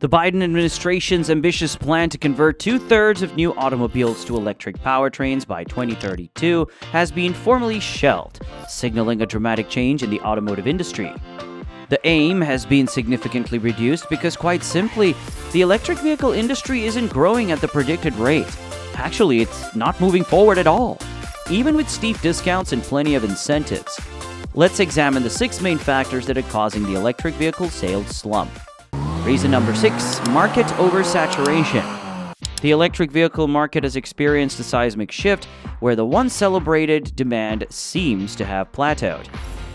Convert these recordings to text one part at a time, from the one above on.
The Biden administration's ambitious plan to convert two-thirds of new automobiles to electric powertrains by 2032 has been formally shelved, signaling a dramatic change in the automotive industry. The aim has been significantly reduced because, quite simply, the electric vehicle industry isn't growing at the predicted rate. Actually, it's not moving forward at all, even with steep discounts and plenty of incentives. Let's examine the 6 main factors that are causing the electric vehicle sales slump. Reason number 6, market oversaturation. The electric vehicle market has experienced a seismic shift where the once celebrated demand seems to have plateaued.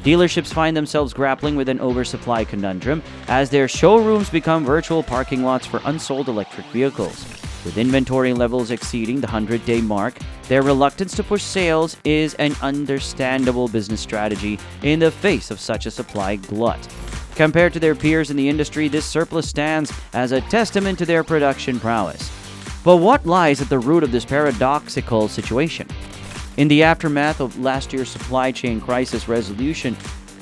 Dealerships find themselves grappling with an oversupply conundrum as their showrooms become virtual parking lots for unsold electric vehicles. With inventory levels exceeding the 100-day mark, their reluctance to push sales is an understandable business strategy in the face of such a supply glut. Compared to their peers in the industry, this surplus stands as a testament to their production prowess. But what lies at the root of this paradoxical situation? In the aftermath of last year's supply chain crisis resolution,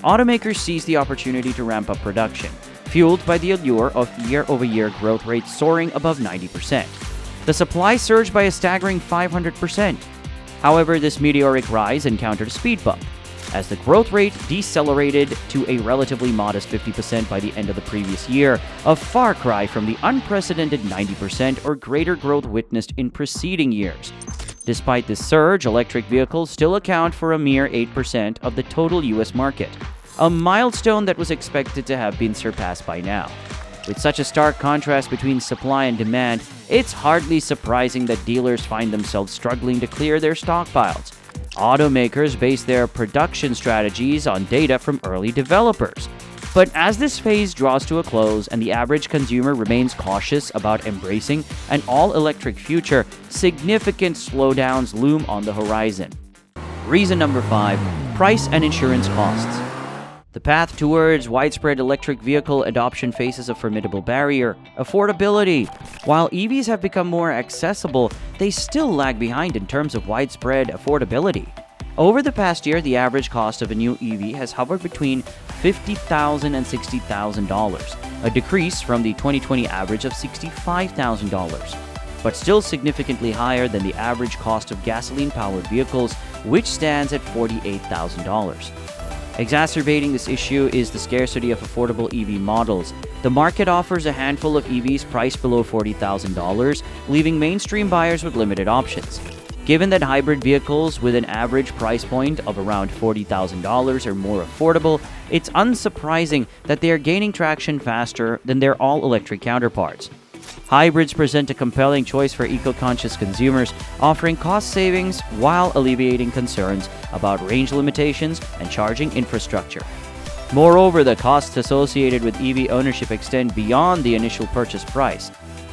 automakers seized the opportunity to ramp up production, fueled by the allure of year-over-year growth rates soaring above 90%. The supply surged by a staggering 500%. However, this meteoric rise encountered a speed bump, as the growth rate decelerated to a relatively modest 50% by the end of the previous year, a far cry from the unprecedented 90% or greater growth witnessed in preceding years. Despite this surge, electric vehicles still account for a mere 8% of the total US market, a milestone that was expected to have been surpassed by now. With such a stark contrast between supply and demand, it's hardly surprising that dealers find themselves struggling to clear their stockpiles. Automakers base their production strategies on data from early developers. But as this phase draws to a close and the average consumer remains cautious about embracing an all-electric future, significant slowdowns loom on the horizon. Reason number 5, price and insurance costs. The path towards widespread electric vehicle adoption faces a formidable barrier: affordability. While EVs have become more accessible, they still lag behind in terms of widespread affordability. Over the past year, the average cost of a new EV has hovered between $50,000 and $60,000, a decrease from the 2020 average of $65,000, but still significantly higher than the average cost of gasoline-powered vehicles, which stands at $48,000. Exacerbating this issue is the scarcity of affordable EV models. The market offers a handful of EVs priced below $40,000, leaving mainstream buyers with limited options. Given that hybrid vehicles with an average price point of around $40,000 are more affordable, it's unsurprising that they are gaining traction faster than their all-electric counterparts. Hybrids present a compelling choice for eco-conscious consumers, offering cost savings while alleviating concerns about range limitations and charging infrastructure. Moreover, the costs associated with EV ownership extend beyond the initial purchase price.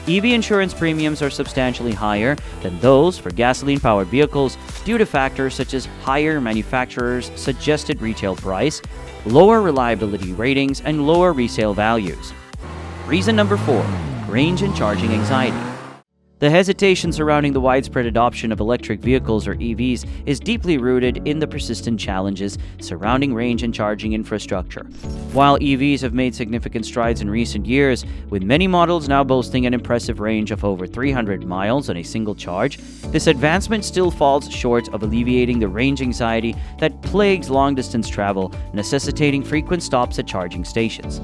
EV insurance premiums are substantially higher than those for gasoline-powered vehicles due to factors such as higher manufacturers' suggested retail price, lower reliability ratings, and lower resale values. Reason number 4, range and charging anxiety. The hesitation surrounding the widespread adoption of electric vehicles or EVs is deeply rooted in the persistent challenges surrounding range and charging infrastructure. While EVs have made significant strides in recent years, with many models now boasting an impressive range of over 300 miles on a single charge, this advancement still falls short of alleviating the range anxiety that plagues long-distance travel, necessitating frequent stops at charging stations.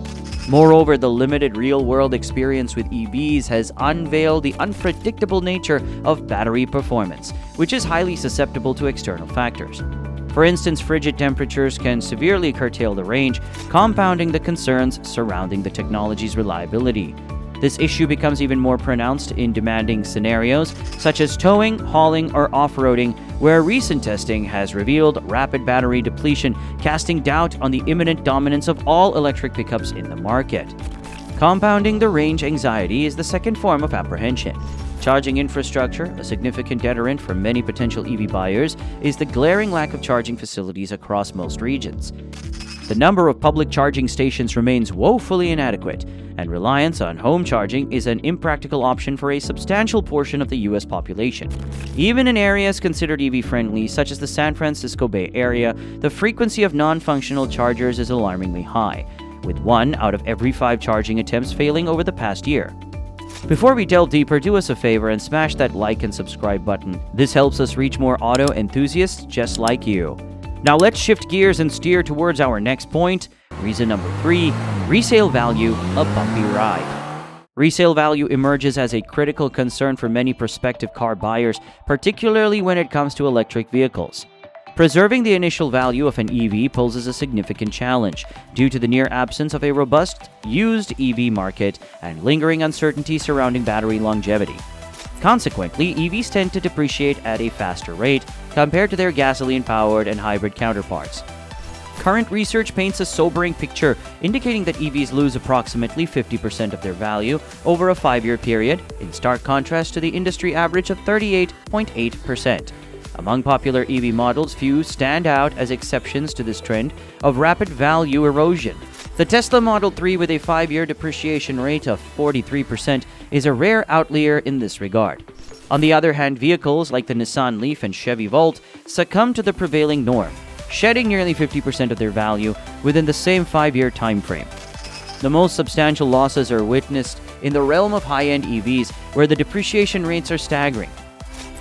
Moreover, the limited real-world experience with EVs has unveiled the unpredictable nature of battery performance, which is highly susceptible to external factors. For instance, frigid temperatures can severely curtail the range, compounding the concerns surrounding the technology's reliability. This issue becomes even more pronounced in demanding scenarios such as towing, hauling, or off-roading, where recent testing has revealed rapid battery depletion, casting doubt on the imminent dominance of all electric pickups in the market. Compounding the range anxiety is the second form of apprehension. Charging infrastructure, a significant deterrent for many potential EV buyers, is the glaring lack of charging facilities across most regions. The number of public charging stations remains woefully inadequate, and reliance on home charging is an impractical option for a substantial portion of the U.S. population. Even in areas considered EV-friendly, such as the San Francisco Bay Area, the frequency of non-functional chargers is alarmingly high, with 1 out of every 5 charging attempts failing over the past year. Before we delve deeper, do us a favor and smash that like and subscribe button. This helps us reach more auto enthusiasts just like you. Now let's shift gears and steer towards our next point. Reason number 3, resale value, a bumpy ride. Resale value emerges as a critical concern for many prospective car buyers, particularly when it comes to electric vehicles. Preserving the initial value of an EV poses a significant challenge due to the near absence of a robust used EV market and lingering uncertainty surrounding battery longevity. Consequently, EVs tend to depreciate at a faster rate compared to their gasoline-powered and hybrid counterparts. Current research paints a sobering picture, indicating that EVs lose approximately 50% of their value over a 5-year period, in stark contrast to the industry average of 38.8%. Among popular EV models, few stand out as exceptions to this trend of rapid value erosion. The Tesla Model 3 with a 5-year depreciation rate of 43% is a rare outlier in this regard. On the other hand, vehicles like the Nissan Leaf and Chevy Volt succumb to the prevailing norm, shedding nearly 50% of their value within the same 5-year time frame. The most substantial losses are witnessed in the realm of high-end EVs, where the depreciation rates are staggering.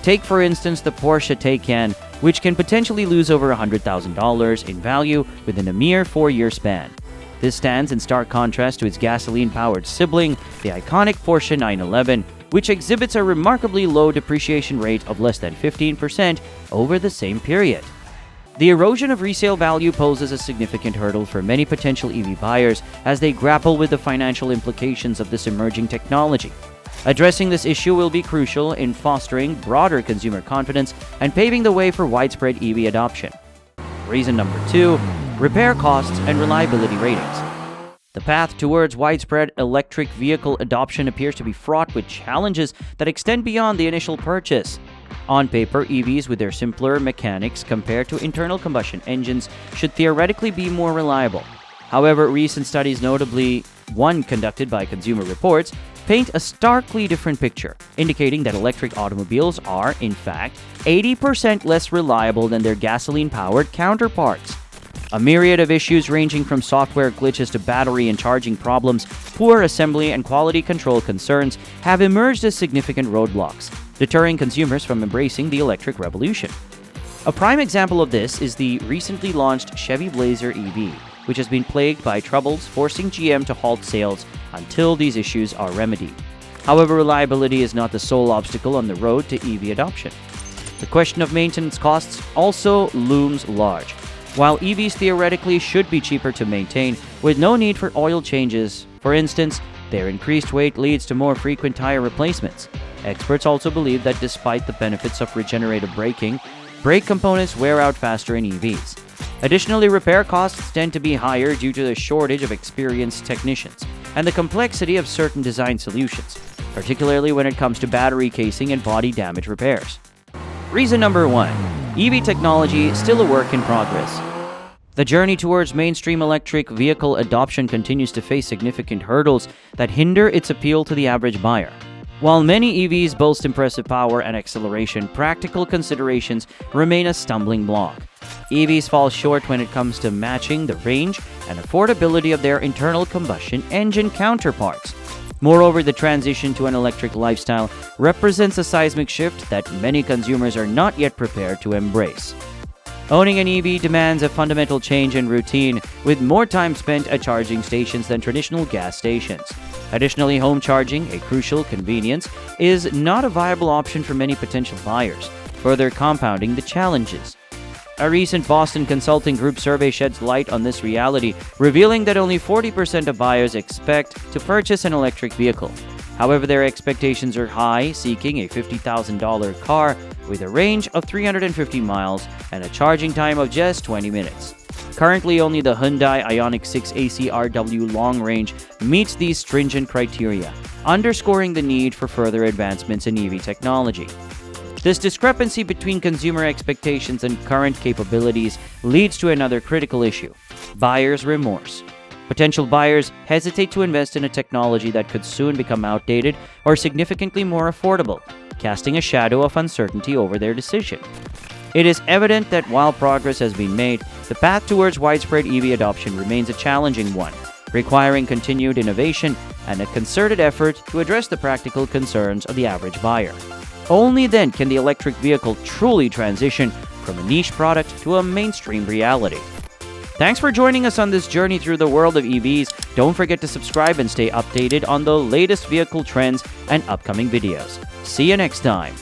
Take, for instance, the Porsche Taycan, which can potentially lose over $100,000 in value within a mere 4-year span. This stands in stark contrast to its gasoline-powered sibling, the iconic Porsche 911, which exhibits a remarkably low depreciation rate of less than 15% over the same period. The erosion of resale value poses a significant hurdle for many potential EV buyers as they grapple with the financial implications of this emerging technology. Addressing this issue will be crucial in fostering broader consumer confidence and paving the way for widespread EV adoption. Reason number 2, repair costs and reliability ratings. The path towards widespread electric vehicle adoption appears to be fraught with challenges that extend beyond the initial purchase. On paper, EVs with their simpler mechanics compared to internal combustion engines should theoretically be more reliable. However, recent studies, notably one conducted by Consumer Reports, paint a starkly different picture, indicating that electric automobiles are, in fact, 80% less reliable than their gasoline-powered counterparts. A myriad of issues ranging from software glitches to battery and charging problems, poor assembly and quality control concerns have emerged as significant roadblocks, deterring consumers from embracing the electric revolution. A prime example of this is the recently launched Chevy Blazer EV, which has been plagued by troubles, forcing GM to halt sales until these issues are remedied. However, reliability is not the sole obstacle on the road to EV adoption. The question of maintenance costs also looms large. While EVs theoretically should be cheaper to maintain, with no need for oil changes, for instance, their increased weight leads to more frequent tire replacements. Experts also believe that despite the benefits of regenerative braking, brake components wear out faster in EVs. Additionally, repair costs tend to be higher due to the shortage of experienced technicians and the complexity of certain design solutions, particularly when it comes to battery casing and body damage repairs. Reason number 1, EV technology still a work in progress. The journey towards mainstream electric vehicle adoption continues to face significant hurdles that hinder its appeal to the average buyer. While many EVs boast impressive power and acceleration, practical considerations remain a stumbling block. EVs fall short when it comes to matching the range and affordability of their internal combustion engine counterparts. Moreover, the transition to an electric lifestyle represents a seismic shift that many consumers are not yet prepared to embrace. Owning an EV demands a fundamental change in routine, with more time spent at charging stations than traditional gas stations. Additionally, home charging, a crucial convenience, is not a viable option for many potential buyers, further compounding the challenges. A recent Boston Consulting Group survey sheds light on this reality, revealing that only 40% of buyers expect to purchase an electric vehicle. However, their expectations are high, seeking a $50,000 car with a range of 350 miles and a charging time of just 20 minutes. Currently, only the Hyundai Ioniq 6 ACRW long range meets these stringent criteria, underscoring the need for further advancements in EV technology. This discrepancy between consumer expectations and current capabilities leads to another critical issue: buyer's remorse. Potential buyers hesitate to invest in a technology that could soon become outdated or significantly more affordable, casting a shadow of uncertainty over their decision. It is evident that while progress has been made, the path towards widespread EV adoption remains a challenging one. requiring continued innovation and a concerted effort to address the practical concerns of the average buyer. Only then can the electric vehicle truly transition from a niche product to a mainstream reality. Thanks for joining us on this journey through the world of EVs. Don't forget to subscribe and stay updated on the latest vehicle trends and upcoming videos. See you next time.